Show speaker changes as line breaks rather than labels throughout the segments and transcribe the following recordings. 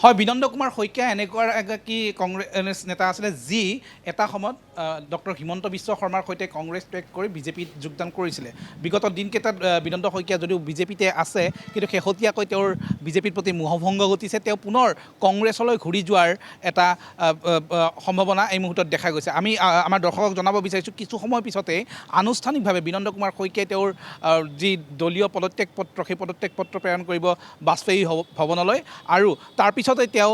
হয়, বিনন্দ কুমাৰ শইকীয়া এনেকুৱা এগৰাকী কংগ্ৰেছ নেতা আছিলে যি এটা সময়ত ডক্টৰ হিমন্ত বিশ্ব শৰ্মাৰ সৈতে কংগ্ৰেছ ত্যাগ কৰি বিজেপিত যোগদান কৰিছিলে। বিগত দিনকেইটাত বিনন্দ শইকীয়া যদিও বিজেপিতে আছে, কিন্তু শেহতীয়াকৈ তেওঁৰ বিজেপিৰ প্ৰতি মোহভংগ ঘটিছে। তেওঁ পুনৰ কংগ্ৰেছলৈ ঘূৰি যোৱাৰ এটা সম্ভাৱনা এই মুহূৰ্তত দেখা গৈছে। আমি আমাৰ দৰ্শকক জনাব বিচাৰিছোঁ, কিছু সময়ৰ পিছতে আনুষ্ঠানিকভাৱে বিনন্দ কুমাৰ শইকীয়াই তেওঁৰ যি দলীয় পদত্যাগ পত্ৰ, সেই পদত্যাগ পত্ৰ প্ৰেৰণ কৰিব বাজপেয়ী ভৱনলৈ। আৰু তাৰপিছতে তেওঁ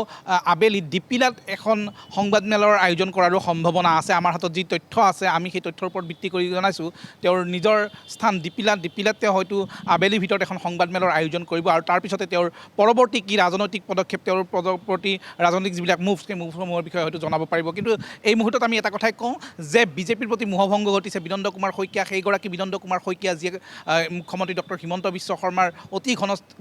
আবেলি ডিপিলাত এখন সংবাদমেলৰ আয়োজন কৰাৰো সম্ভাৱনা আছে। আমাৰ হাতত যি তথ্য আছে, আমি সেই তথ্যৰ ওপৰত ভিত্তি কৰি জনাইছোঁ তেওঁৰ নিজৰ স্থান ডিপিলাত তেওঁ হয়তো আবেলিৰ ভিতৰত এখন সংবাদমেলৰ আয়োজন কৰিব। আৰু তাৰপিছতে তেওঁৰ পৰৱৰ্তী কি ৰাজনৈতিক পদক্ষেপ, তেওঁৰ পৰৱৰ্তী ৰাজনৈতিক যিবিলাক মুভ, সেই মুভসমূহৰ বিষয়ে হয়তো জনাব পাৰিব। কিন্তু এই মুহূৰ্তত আমি এটা কথাই কওঁ যে বিজেপিৰ প্ৰতি মোহভংগ ঘটিছে বিনন্দ কুমাৰ শইকীয়া। সেইগৰাকী বিনন্দ কুমাৰ শইকীয়া যিয়ে মুখ্যমন্ত্ৰী ডক্টৰ হিমন্ত বিশ্ব শৰ্মাৰ অতি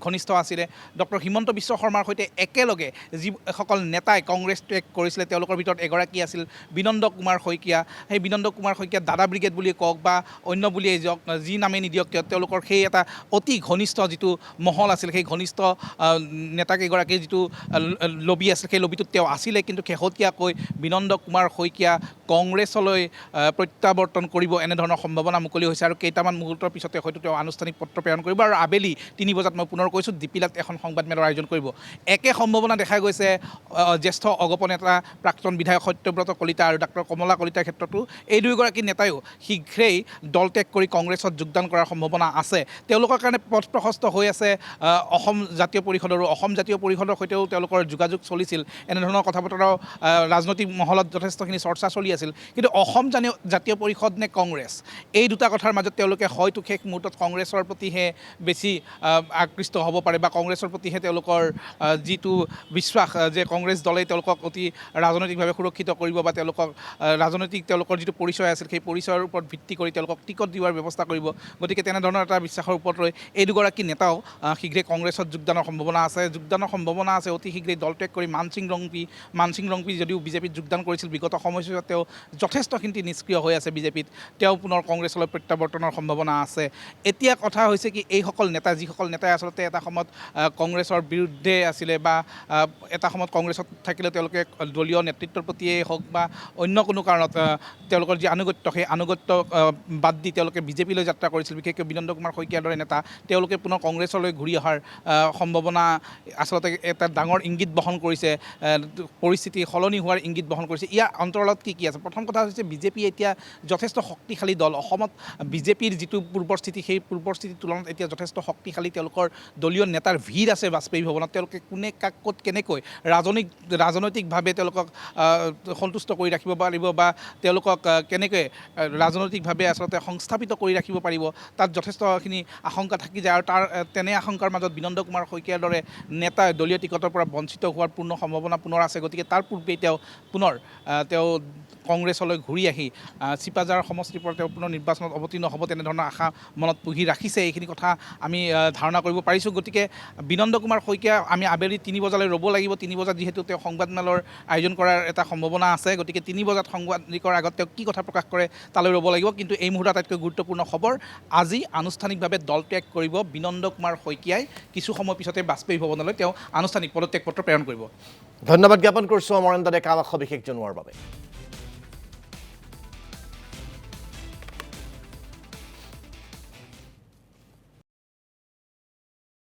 ঘনিষ্ঠ আছিলে। ডক্টৰ হিমন্ত বিশ্ব শৰ্মাৰ সৈতে একেলগে যিসকল নেতাই কংগ্ৰেছ ত্যাগ কৰিছিলে, তেওঁলোকৰ ভিতৰত এগৰাকী আছিল বিনন্দ কুমাৰ শইকীয়া। সেই বিনন্দ কুমাৰ শইকীয়া দাদা ব্ৰিগেড বুলিয়ে কওক বা অন্য বুলিয়েই যাওক, যি নামেই নিদিয়ক কিয়, তেওঁলোকৰ সেই এটা অতি ঘনিষ্ঠ যিটো মহল আছিল, সেই ঘনিষ্ঠ নেতাকেইগৰাকীৰ যিটো লবি আছিল, সেই লবিটোত তেওঁ আছিলে। কিন্তু শেহতীয়াকৈ বিনন্দ কুমাৰ শইকীয়া কংগ্ৰেছলৈ প্ৰত্যাৱৰ্তন কৰিব এনেধৰণৰ সম্ভাৱনা মুকলি হৈছে। আৰু কেইটামান মুহূৰ্তৰ পিছতে হয়তো তেওঁ আনুষ্ঠানিক পত্ৰ প্ৰেৰণ কৰিব আৰু আবেলি 3 বজাত, মই পুনৰ কৈছোঁ, ডিপিলাত এখন সংবাদমেলৰ আয়োজন কৰিব। একে সম্ভাৱনা দেখা গৈছে জ্যেষ্ঠ অগপ নেতা প্ৰাক্তন বিধায়ক সত্যব্ৰত কলিতা আৰু ডাক্তৰ কমলা কলিতাৰ ক্ষেত্ৰতো। এই দুয়োগৰাকী নেতাইও শীঘ্ৰেই দল ত্যাগ কৰি কংগ্ৰেছত যোগদান কৰাৰ সম্ভাৱনা আছে। তেওঁলোকৰ কাৰণে পথ প্ৰশস্ত হৈ আছে অসম জাতীয় পৰিষদৰো। অসম জাতীয় পৰিষদৰ সৈতেও তেওঁলোকৰ যোগাযোগ চলিছিল। এনেধৰণৰ কথা বতৰাও ৰাজনৈতিক মহলত যথেষ্টখিনি চৰ্চা চলি আছিল। কিন্তু অসম জাতীয় পৰিষদ নে কংগ্ৰেছ, এই দুটা কথাৰ মাজত তেওঁলোকে হয়তো শেষ মুহূৰ্তত কংগ্ৰেছৰ প্ৰতিহে বেছি আকৃষ্ট হ'ব পাৰে, বা কংগ্ৰেছৰ প্ৰতিহে তেওঁলোকৰ যিটো বিশ্বাস যে কংগ্ৰেছ দলেই তেওঁলোকক অতি ৰাজনৈতিকভাৱে সুৰক্ষিত কৰিব, বা তেওঁলোকৰ যিটো পৰিচয় আছিল, সেই পৰিচয়ৰ ওপৰত ভিত্তি কৰি তেওঁলোকক টিকট দিয়াৰ ব্যৱস্থা কৰিব। গতিকে তেনেধৰণৰ এটা বিশ্বাসৰ ওপৰত ৰৈ এই দুগৰাকী নেতাও শীঘ্ৰেই কংগ্ৰেছত যোগদানৰ সম্ভাৱনা আছে। অতি শীঘ্ৰেই দল ত্যাগ কৰি মানসিং ৰংপি যদিও বিজেপিত যোগদান কৰিছিল, বিগত সময়ছোৱাত তেওঁ যথেষ্টখিনি নিষ্ক্ৰিয় হৈ আছে বিজেপিত, তেওঁ পুনৰ কংগ্ৰেছলৈ প্ৰত্যাৱৰ্তনৰ সম্ভাৱনা আছে। এতিয়া কথা হৈছে কি, যিসকল নেতাই আচলতে এটা সময়ত কংগ্ৰেছৰ বিৰুদ্ধে আছিলে, বা এটা সময়ত কংগ্ৰেছত থাকিলে তেওঁলোকে দলীয় নেতৃত্বৰ প্ৰতিয়ে হওক বা অন্য কোনো কাৰণত তেওঁলোকৰ যি আনুগত্য, সেই আনুগত্য বাদ দি তেওঁলোকে বিজেপিলৈ যাত্ৰা কৰিছিল, বিশেষকৈ বিনন্দ কুমাৰ শইকীয়াৰ দৰে নেতা, তেওঁলোকে পুনৰ কংগ্ৰেছলৈ ঘূৰি অহাৰ সম্ভাৱনা আচলতে এটা ডাঙৰ ইংগিত বহন কৰিছে, পৰিস্থিতি সলনি হোৱাৰ ইংগিত বহন কৰিছে। ইয়াৰ অন্তৰালত কি আছে? প্ৰথম কথা হৈছে, বিজেপি এতিয়া যথেষ্ট শক্তিশালী দল। অসমত বিজেপিৰ যিটো পূৰ্বৰ স্থিতি, সেই পূৰ্বৰ স্থিতিৰ তুলনাত এতিয়া যথেষ্ট শক্তিশালী। তেওঁলোকৰ দলীয় নেতাৰ ভিৰ আছে বাজপেয়ী ভৱনত। তেওঁলোকে কোনে কাক ক'ত কেনেকৈ ৰাজনৈতিকভাৱে তেওঁলোকক সন্তুষ্ট কৰি ৰাখিব পাৰিব, বা তেওঁলোকক কেনেকৈ ৰাজনৈতিকভাৱে আচলতে সংস্থাপিত কৰি ৰাখিব পাৰিব, তাত যথেষ্টখিনি আশংকা থাকি যায়। আৰু তেনে আশংকাৰ মাজত বিনন্দ কুমাৰ শইকীয়াৰ দৰে নেতা দলীয় টিকটৰ পৰা বঞ্চিত হোৱাৰ পূৰ্ণ সম্ভাৱনা পুনৰ আছে। গতিকে তাৰ পূৰ্বেই তেওঁ কংগ্ৰেছলৈ ঘূৰি আহি চিপাঝাৰ সমষ্টিৰ পৰা তেওঁ পুনৰ নিৰ্বাচনত অৱতীৰ্ণ হ'ব, তেনেধৰণৰ আশা মনত পুহি ৰাখিছে। এইখিনি কথা আমি ধাৰণা কৰিব পাৰিছোঁ। গতিকে বিনন্দ কুমাৰ শইকীয়া আমি আবেলি 3 বজালৈ ৰ'ব লাগিব। 3 বজাত যিহেতু তেওঁ সংবাদমেলৰ আয়োজন কৰাৰ এটা সম্ভাৱনা আছে, গতিকে 3 বজাত সাংবাদিকৰ আগত তেওঁ কি কথা প্ৰকাশ কৰে তালৈ ৰ'ব লাগিব। কিন্তু এই মুহূৰ্তত আটাইতকৈ গুৰুত্বপূৰ্ণ খবৰ, আজি আনুষ্ঠানিকভাৱে দল ত্যাগ কৰিব বিনন্দ কুমাৰ শইকীয়াই। কিছু সময় পিছতে বাজপেয়ী ভৱনলৈ তেওঁ আনুষ্ঠানিক পদত্যাগ পত্ৰ প্ৰেৰণ কৰিব।
ধন্যবাদ জ্ঞাপন কৰিছোঁ অমৰেন্দ্ৰ ডেকা সবিশেষ জনোৱাৰ বাবে।